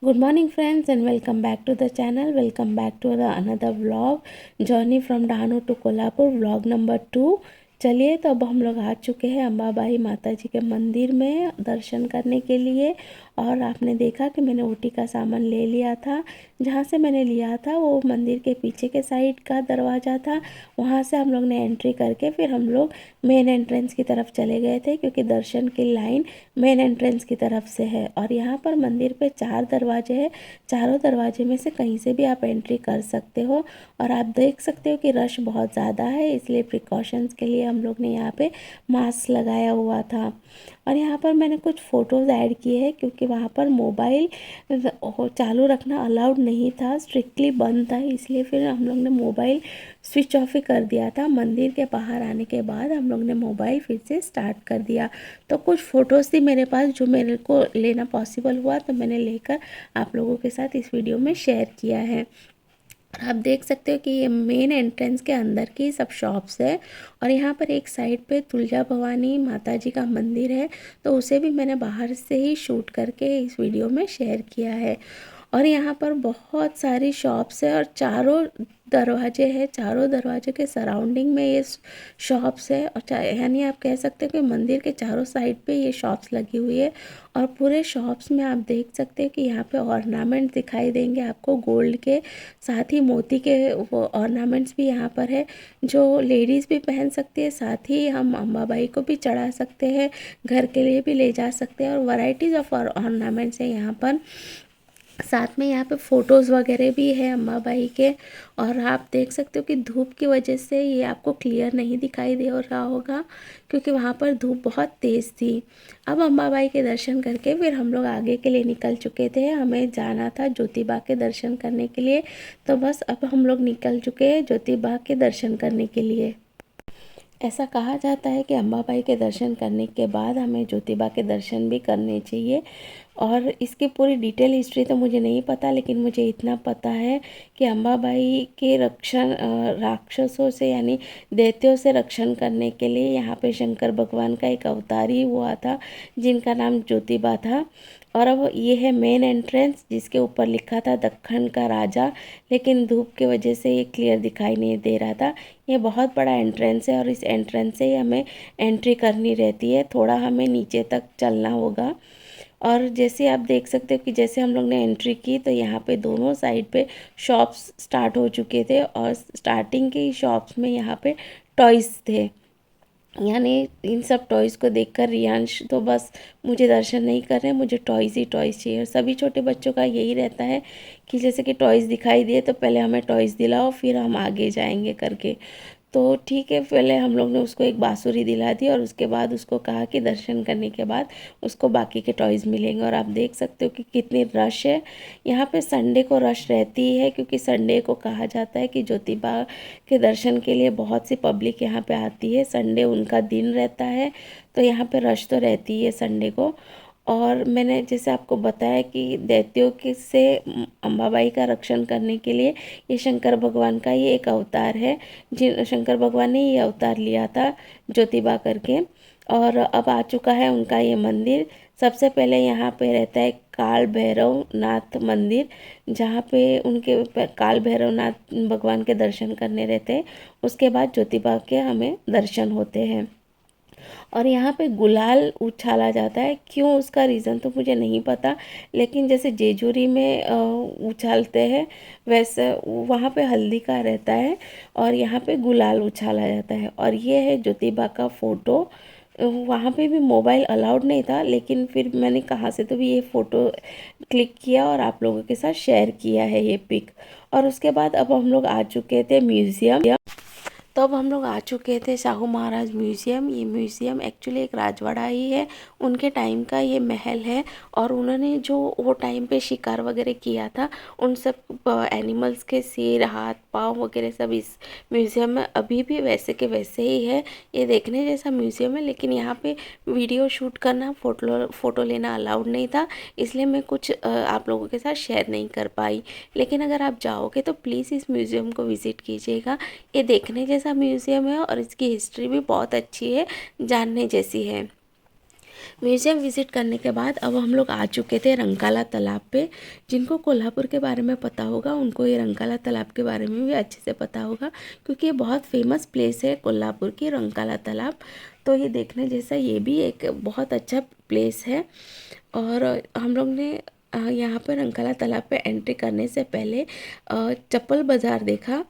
Good morning friends and welcome back to the channel. Welcome back to another vlog journey from Dahanu to Kolhapur vlog number 2। चलिए तो अब हम लोग आ चुके हैं अंबाबाई माता जी के मंदिर में दर्शन करने के लिए। और आपने देखा कि मैंने ऊटी का सामान ले लिया था। जहाँ से मैंने लिया था वो मंदिर के पीछे के साइड का दरवाज़ा था। वहाँ से हम लोग ने एंट्री करके फिर हम लोग मेन एंट्रेंस की तरफ चले गए थे, क्योंकि दर्शन की लाइन मेन एंट्रेंस की तरफ से है। और यहाँ पर मंदिर पे 4 दरवाजे हैं। चारों दरवाजे में से कहीं से भी आप एंट्री कर सकते हो। और आप देख सकते हो कि रश बहुत ज़्यादा है, इसलिए प्रिकॉशंस के लिए हम लोग ने यहाँ पे मास्क लगाया हुआ था। और यहाँ पर मैंने कुछ फ़ोटोज़ ऐड किए हैं, क्योंकि वहाँ पर मोबाइल चालू रखना अलाउड नहीं था, स्ट्रिक्टली बंद था। इसलिए फिर हम लोग ने मोबाइल स्विच ऑफ ही कर दिया था। मंदिर के बाहर आने के बाद हम लोग ने मोबाइल फिर से स्टार्ट कर दिया। तो कुछ फ़ोटोज़ थी मेरे पास जो मेरे को लेना पॉसिबल हुआ, तो मैंने लेकर आप लोगों के साथ इस वीडियो में शेयर किया है। आप देख सकते हो कि ये मेन एंट्रेंस के अंदर की सब शॉप्स है। और यहाँ पर एक साइड पे तुलजा भवानी माता जी का मंदिर है, तो उसे भी मैंने बाहर से ही शूट करके इस वीडियो में शेयर किया है। और यहाँ पर बहुत सारी शॉप्स है और चारों दरवाजे हैं। चारों दरवाजे के सराउंडिंग में ये शॉप्स है। और यानी आप कह सकते हो कि मंदिर के चारों साइड पे ये शॉप्स लगी हुई है। और पूरे शॉप्स में आप देख सकते हैं कि यहाँ पे ऑर्नामेंट दिखाई देंगे आपको गोल्ड के, साथ ही मोती के वो ऑर्नामेंट्स भी यहाँ पर है, जो लेडीज़ भी पहन सकती है। साथ ही हम अंबाबाई को भी चढ़ा सकते हैं, घर के लिए भी ले जा सकते हैं। और वैरायटीज़ ऑफ ऑर्नामेंट्स है यहाँ पर। साथ में यहाँ पे फ़ोटोज़ वगैरह भी है अम्बाबाई के। और आप देख सकते हो कि धूप की वजह से ये आपको क्लियर नहीं दिखाई दे रहा होगा, क्योंकि वहाँ पर धूप बहुत तेज़ थी। अब अम्बाबाई के दर्शन करके फिर हम लोग आगे के लिए निकल चुके थे। हमें जाना था ज्योतिबा के दर्शन करने के लिए। तो बस अब हम लोग निकल चुके हैं ज्योतिबा के दर्शन करने के लिए। ऐसा कहा जाता है कि अम्बाबाई के दर्शन करने के बाद हमें ज्योतिबा के दर्शन भी करने चाहिए। और इसकी पूरी डिटेल हिस्ट्री तो मुझे नहीं पता, लेकिन मुझे इतना पता है कि अम्बाबाई के राक्षसों से यानी दैत्यों से रक्षण करने के लिए यहाँ पे शंकर भगवान का एक अवतार ही हुआ था, जिनका नाम ज्योतिबा था। और अब ये है मेन एंट्रेंस, जिसके ऊपर लिखा था दक्खन का राजा, लेकिन धूप की वजह से ये क्लियर दिखाई नहीं दे रहा था। ये बहुत बड़ा एंट्रेंस है और इस एंट्रेंस से ही हमें एंट्री करनी रहती है। थोड़ा हमें नीचे तक चलना होगा। और जैसे आप देख सकते हो कि जैसे हम लोग ने एंट्री की, तो यहाँ पे दोनों साइड पे शॉप्स स्टार्ट हो चुके थे। और स्टार्टिंग के शॉप्स में यहाँ पे टॉयज़ थे। यानी इन सब टॉयज़ को देखकर रियांश तो बस मुझे दर्शन नहीं कर रहे हैं, मुझे टॉयज़ ही टॉयज़ चाहिए। और सभी छोटे बच्चों का यही रहता है कि जैसे कि टॉयज़ दिखाई दिए तो पहले हमें टॉयज़ दिलाओ, फिर हम आगे जाएंगे करके। तो ठीक है, पहले हम लोग ने उसको एक बांसुरी दिला दी और उसके बाद उसको कहा कि दर्शन करने के बाद उसको बाकी के टॉयज़ मिलेंगे। और आप देख सकते हो कि कितनी रश है यहाँ पे। संडे को रश रहती है, क्योंकि संडे को कहा जाता है कि ज्योतिबा के दर्शन के लिए बहुत सी पब्लिक यहाँ पे आती है। संडे उनका दिन रहता है, तो यहाँ पे रश तो रहती है संडे को। और मैंने जैसे आपको बताया कि दैत्यों के से अम्बाबाई का रक्षण करने के लिए ये शंकर भगवान का ये एक अवतार है, जिन शंकर भगवान ने ये अवतार लिया था ज्योतिबा करके। और अब आ चुका है उनका ये मंदिर। सबसे पहले यहाँ पे रहता है काल भैरव नाथ मंदिर, जहाँ पे उनके काल भैरव नाथ भगवान के दर्शन करने रहते हैं। उसके बाद ज्योतिबा के हमें दर्शन होते हैं। और यहाँ पे गुलाल उछाला जाता है, क्यों उसका रीज़न तो मुझे नहीं पता, लेकिन जैसे जेजूरी में उछालते हैं वैसे वहाँ पे हल्दी का रहता है और यहाँ पे गुलाल उछाला जाता है। और ये है ज्योतिबा का फ़ोटो। वहाँ पे भी मोबाइल अलाउड नहीं था, लेकिन फिर मैंने कहाँ से तो भी ये फ़ोटो क्लिक किया और आप लोगों के साथ शेयर किया है ये पिक। और उसके बाद अब हम लोग आ चुके थे म्यूज़ियम। तो अब हम लोग आ चुके थे शाहू महाराज म्यूज़ियम। ये म्यूज़ियम एक्चुअली एक राजवाड़ा ही है, उनके टाइम का ये महल है। और उन्होंने जो वो टाइम पे शिकार वगैरह किया था, उन सब एनिमल्स के सिर हाथ पाँव वगैरह सब इस म्यूज़ियम में अभी भी वैसे के वैसे ही है। ये देखने जैसा म्यूज़ियम है, लेकिन यहाँ पे वीडियो शूट करना फ़ोटो लेना अलाउड नहीं था, इसलिए मैं कुछ आप लोगों के साथ शेयर नहीं कर पाई। लेकिन अगर आप जाओगे तो प्लीज़ इस म्यूज़ियम को विज़िट कीजिएगा। ये देखने जैसा म्यूज़ियम है और इसकी हिस्ट्री भी बहुत अच्छी है, जानने जैसी है। म्यूज़ियम विज़िट करने के बाद अब हम लोग आ चुके थे रंकाला तालाब पे। जिनको कोल्हापुर के बारे में पता होगा उनको ये रंकाला तालाब के बारे में भी अच्छे से पता होगा, क्योंकि ये बहुत फेमस प्लेस है कोल्हापुर की रंकाला तालाब। तो ये देखने जैसा ये भी एक बहुत अच्छा प्लेस है। और हम लोग ने यहाँ पर रंकाला तालाब पे एंट्री करने से पहले चप्पल बाज़ार देखा।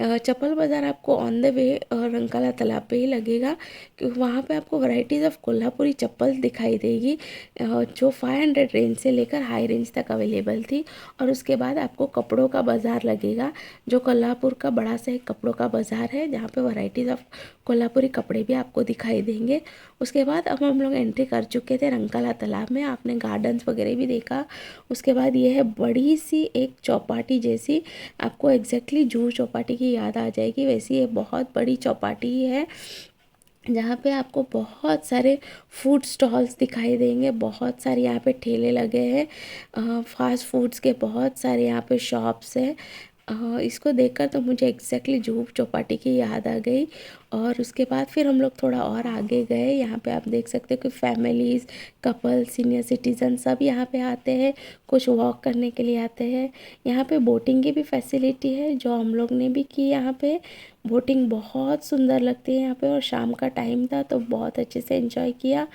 चप्पल बाज़ार आपको ऑन द वे रंकाला तालाब पे ही लगेगा, क्योंकि वहाँ पे आपको वैरायटीज़ ऑफ कोल्हापुरी चप्पल दिखाई देगी, जो 500 रेंज से लेकर हाई रेंज तक अवेलेबल थी। और उसके बाद आपको कपड़ों का बाज़ार लगेगा, जो कोल्हापुर का बड़ा सा एक कपड़ों का बाज़ार है, जहाँ पे वैरायटीज़ ऑफ कोल्हापुरी कपड़े भी आपको दिखाई देंगे। उसके बाद अब हम लोग एंट्री कर चुके थे रंकाला तालाब में। आपने गार्डन्स वगैरह भी देखा। उसके बाद ये है बड़ी सी एक चौपाटी जैसी, आपको एग्जैक्टली जुहू चौपाटी की याद आ जाएगी, वैसी ये बहुत बड़ी चौपाटी है, जहाँ पे आपको बहुत सारे फूड स्टॉल्स दिखाई देंगे। बहुत सारे यहाँ पे ठेले लगे हैं, फास्ट फूड्स के बहुत सारे यहाँ पे शॉप्स हैं। इसको देखकर तो मुझे एग्जैक्टली जुहू चौपाटी की याद आ गई। और उसके बाद फिर हम लोग थोड़ा और आगे गए। यहाँ पे आप देख सकते हो कि फैमिलीज़, कपल, सीनियर सिटीज़न सब यहाँ पे आते हैं, कुछ वॉक करने के लिए आते हैं। यहाँ पे बोटिंग की भी फैसिलिटी है, जो हम लोग ने भी की। यहाँ पे बोटिंग बहुत सुंदर लगती है यहाँ पे, और शाम का टाइम था तो बहुत अच्छे से एंजॉय किया।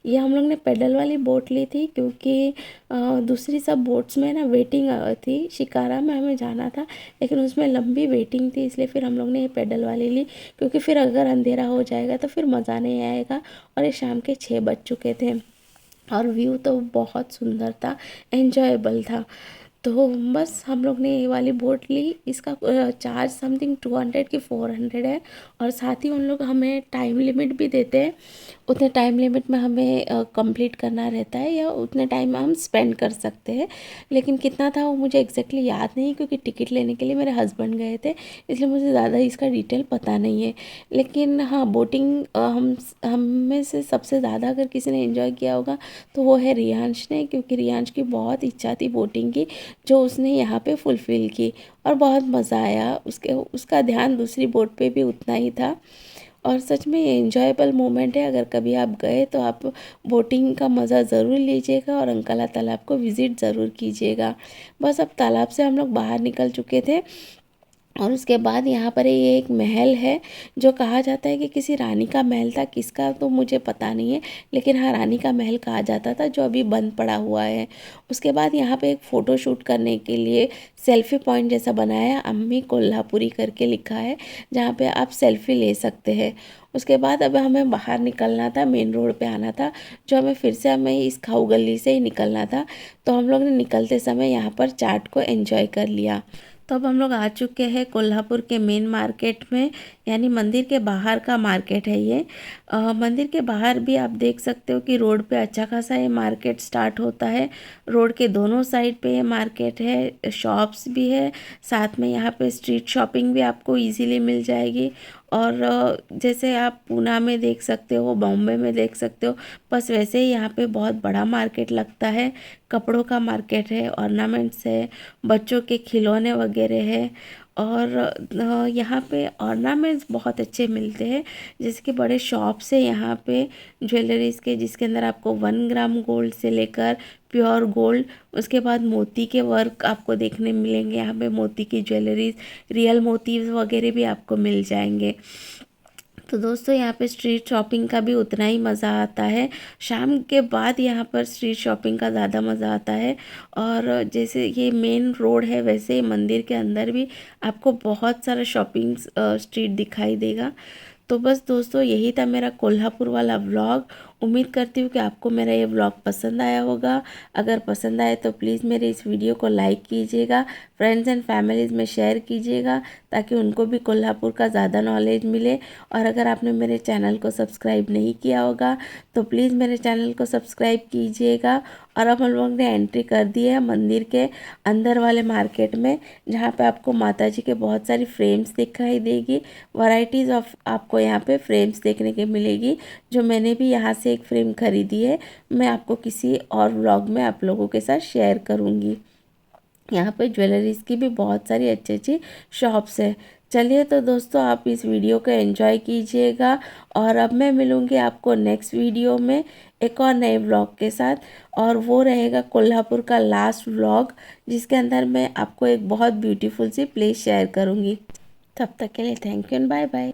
ये हम लोग ने पैडल वाली बोट ली थी, क्योंकि दूसरी सब बोट्स में ना वेटिंग थी। शिकारा में हमें जाना था, लेकिन उसमें लंबी वेटिंग थी, इसलिए फिर हम लोग ने ये पैडल वाली ली, क्योंकि फिर अगर अंधेरा हो जाएगा तो फिर मज़ा नहीं आएगा। और ये शाम के 6 बज चुके थे, और व्यू तो बहुत सुंदर था, एन्जॉयबल था। तो बस हम लोग ने ये वाली बोट ली। इसका चार्ज समथिंग 200 की 400 है, और साथ ही उन लोग हमें टाइम लिमिट भी देते हैं। उतने टाइम लिमिट में हमें कंप्लीट करना रहता है, या उतने टाइम में हम स्पेंड कर सकते हैं। लेकिन कितना था वो मुझे एग्जैक्टली याद नहीं, क्योंकि टिकट लेने के लिए मेरे हस्बैंड गए थे, इसलिए मुझे ज़्यादा इसका डिटेल पता नहीं है। लेकिन हाँ, बोटिंग हम में से सबसे ज़्यादा अगर किसी ने एंजॉय किया होगा तो वो है रियांश ने, क्योंकि रियांश की बहुत इच्छा थी बोटिंग की, जो उसने यहाँ पे फुलफ़िल की, और बहुत मज़ा आया। उसका ध्यान दूसरी बोट पे भी उतना ही था। और सच में ये एन्जॉयबल मोमेंट है। अगर कभी आप गए तो आप बोटिंग का मज़ा ज़रूर लीजिएगा, और रंकाला तालाब को विज़िट ज़रूर कीजिएगा। बस अब तालाब से हम लोग बाहर निकल चुके थे, और उसके बाद यहाँ पर ये एक महल है, जो कहा जाता है कि किसी रानी का महल था, किसका तो मुझे पता नहीं है, लेकिन हाँ, रानी का महल कहा जाता था, जो अभी बंद पड़ा हुआ है। उसके बाद यहाँ पे एक फ़ोटो शूट करने के लिए सेल्फ़ी पॉइंट जैसा बनाया है, अम्मी कोल्हापुरी करके लिखा है, जहाँ पे आप सेल्फ़ी ले सकते हैं। उसके बाद अब हमें बाहर निकलना था, मेन रोड पे आना था, जो हमें इस खाऊ गली से ही निकलना था। तो हम लोग ने निकलते समय यहाँ पर चाट को एंजॉय कर लिया। तो अब हम लोग आ चुके हैं कोल्हापुर के मेन मार्केट में, यानी मंदिर के बाहर का मार्केट है ये। मंदिर के बाहर भी आप देख सकते हो कि रोड पे अच्छा खासा ये मार्केट स्टार्ट होता है। रोड के दोनों साइड पे ये मार्केट है, शॉप्स भी है, साथ में यहाँ पे स्ट्रीट शॉपिंग भी आपको इजीली मिल जाएगी। और जैसे आप पूना में देख सकते हो, बॉम्बे में देख सकते हो, बस वैसे ही यहाँ पे बहुत बड़ा मार्केट लगता है। कपड़ों का मार्केट है, ऑर्नामेंट्स है, बच्चों के खिलौने वगैरह है। और यहाँ पे ऑर्नामेंट्स बहुत अच्छे मिलते हैं, जैसे कि बड़े शॉप्स है यहाँ पे ज्वेलरीज के, जिसके अंदर आपको 1 ग्राम गोल्ड से लेकर प्योर गोल्ड, उसके बाद मोती के वर्क आपको देखने मिलेंगे। यहाँ पे मोती की ज्वेलरीज, रियल मोती वगैरह भी आपको मिल जाएंगे। तो दोस्तों, यहाँ पे स्ट्रीट शॉपिंग का भी उतना ही मज़ा आता है। शाम के बाद यहाँ पर स्ट्रीट शॉपिंग का ज़्यादा मज़ा आता है। और जैसे ये मेन रोड है, वैसे ही मंदिर के अंदर भी आपको बहुत सारा शॉपिंग स्ट्रीट दिखाई देगा। तो बस दोस्तों, यही था मेरा कोल्हापुर वाला व्लॉग। उम्मीद करती हूँ कि आपको मेरा ये व्लॉग पसंद आया होगा। अगर पसंद आए तो प्लीज़ मेरे इस वीडियो को लाइक कीजिएगा, फ्रेंड्स एंड फैमिलीज़ में शेयर कीजिएगा, ताकि उनको भी कोल्हापुर का ज़्यादा नॉलेज मिले। और अगर आपने मेरे चैनल को सब्सक्राइब नहीं किया होगा तो प्लीज़ मेरे चैनल को सब्सक्राइब कीजिएगा। और अब हम लोग ने एंट्री कर दी है मंदिर के अंदर वाले मार्केट में, जहाँ पे आपको माता जी के बहुत सारी फ्रेम्स दिखाई देगी। वैरायटीज़ ऑफ आपको यहाँ पे फ्रेम्स देखने के मिलेगी, जो मैंने भी यहाँ से एक फ्रेम खरीदी है। मैं आपको किसी और व्लॉग में आप लोगों के साथ शेयर करूँगी। यहाँ पे ज्वेलरीज की भी बहुत सारी अच्छी अच्छी शॉप्स है। चलिए तो दोस्तों, आप इस वीडियो को एंजॉय कीजिएगा और अब मैं मिलूँगी आपको नेक्स्ट वीडियो में एक और नए व्लॉग के साथ, और वो रहेगा कोल्हापुर का लास्ट व्लॉग, जिसके अंदर मैं आपको एक बहुत ब्यूटीफुल सी प्लेस शेयर करूँगी। तब तक के लिए thank you and bye bye.